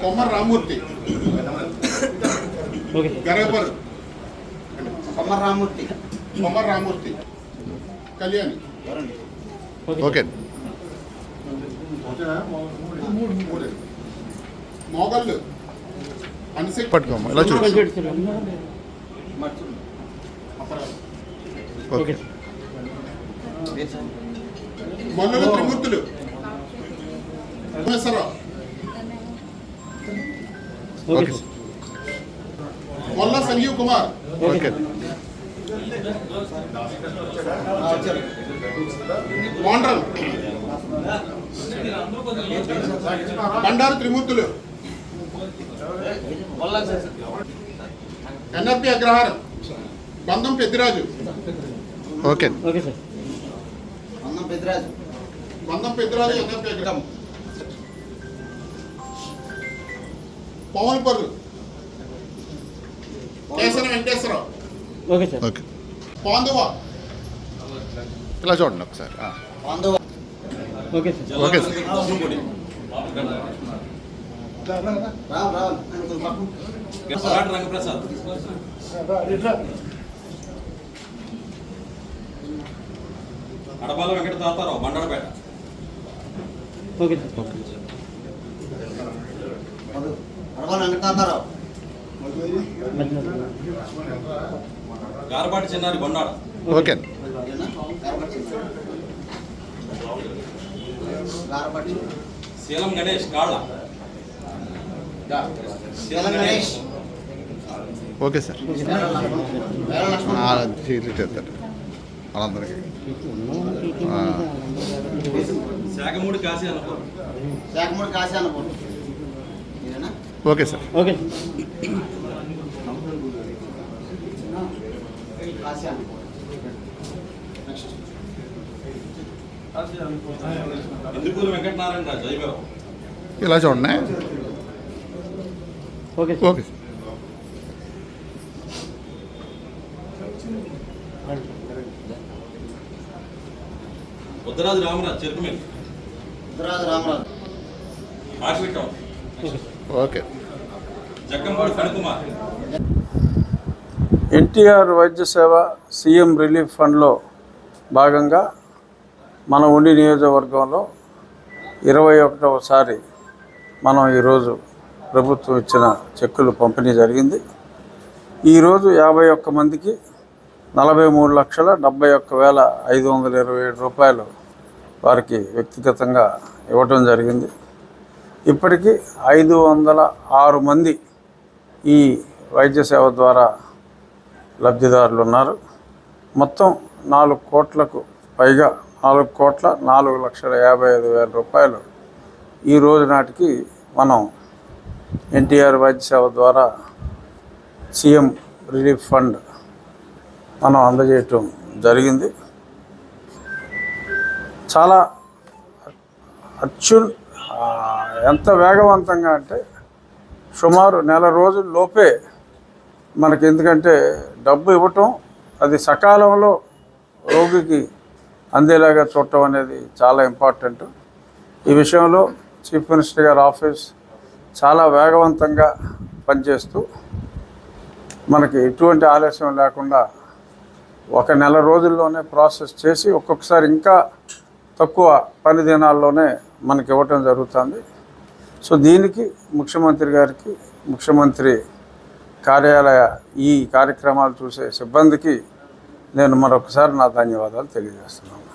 కొమ్మర రామూర్తి, గరేపర్ కొమ్మర రామూర్తి, కళ్యాణి. ఓకే. మోగళ్ళు అనిసే పట్టుకోమ్మా, ఇలా చూడు. Okay. Mallula Trimurthulu, Rameswararao, okay. Molla Sanjeev Kumar, okay. వాండ్రల్, Bandaru Trimurthulu, NRP Agraharam, Bandham Peddiraju. Okay. Bandham Peddiraju, NRP Agraharam. Pavanparru, Kesara Venkateswararao. Okay. పాందువ, ఇలా చూడండి ఒకసారి. Okay sir. Rangaprasad, Adapala Venkata Tatarao, Bandarapeta. Garapati Chinnari, Bondada. Okay. Seelam Ganesh, Kalla. Seelam Ganesh. Okay sir. చేస్తారు వాళ్ళందరికీ. Sakhamudi Kasi Annapur. Okay sir. Okay. Indukuru Venkatanarayana రాజు, జైవరావు. ఇలా చూడండి. ఓకే. ఓకే. ఉత్తరాజు రామరాజు, చెరుకుమిల్. ఆర్పిటం. Okay. Jakkampadu Phanikumar. NTR Vaidya Seva CM relief ఫండ్లో భాగంగా మన ఉండి నియోజకవర్గంలో 21వసారి మనం ఈరోజు ప్రభుత్వం ఇచ్చిన చెక్కులు పంపిణీ జరిగింది. ఈరోజు 51 మందికి 43,71,527 రూపాయలు వారికి వ్యక్తిగతంగా ఇవ్వటం జరిగింది. ఇప్పటికీ 506 మంది ఈ వైద్య సేవ ద్వారా లబ్ధిదారులు ఉన్నారు. మొత్తం 4 కోట్లకు పైగా 4,04,55,000 రూపాయలు ఈ రోజు నాటికి మనం ఎన్టీఆర్ వైద్య సేవ ద్వారా సీఎం రిలీఫ్ ఫండ్ మనం అందజేయటం జరిగింది. చాలా ఎంత వేగవంతంగా అంటే సుమారు నెల రోజుల లోపే మనకి, ఎందుకంటే డబ్బు ఇవ్వటం అది సకాలంలో రోగికి అందేలాగా చూడటం అనేది చాలా ఇంపార్టెంట్. ఈ విషయంలో చీఫ్ మినిస్టర్ గారి ఆఫీస్ చాలా వేగవంతంగా పనిచేస్తూ మనకి ఎటువంటి ఆలస్యం లేకుండా 1 నెల రోజుల్లోనే ప్రాసెస్ చేసి ఒక్కొక్కసారి ఇంకా తక్కువ పని దినాల్లోనే మనకి ఇవ్వటం జరుగుతుంది. సో దీనికి ముఖ్యమంత్రి గారికి, ముఖ్యమంత్రి కార్యాలయ ఈ కార్యక్రమాలు చూసే సిబ్బందికి నేను మరొకసారి నా ధన్యవాదాలు తెలియజేస్తున్నాను.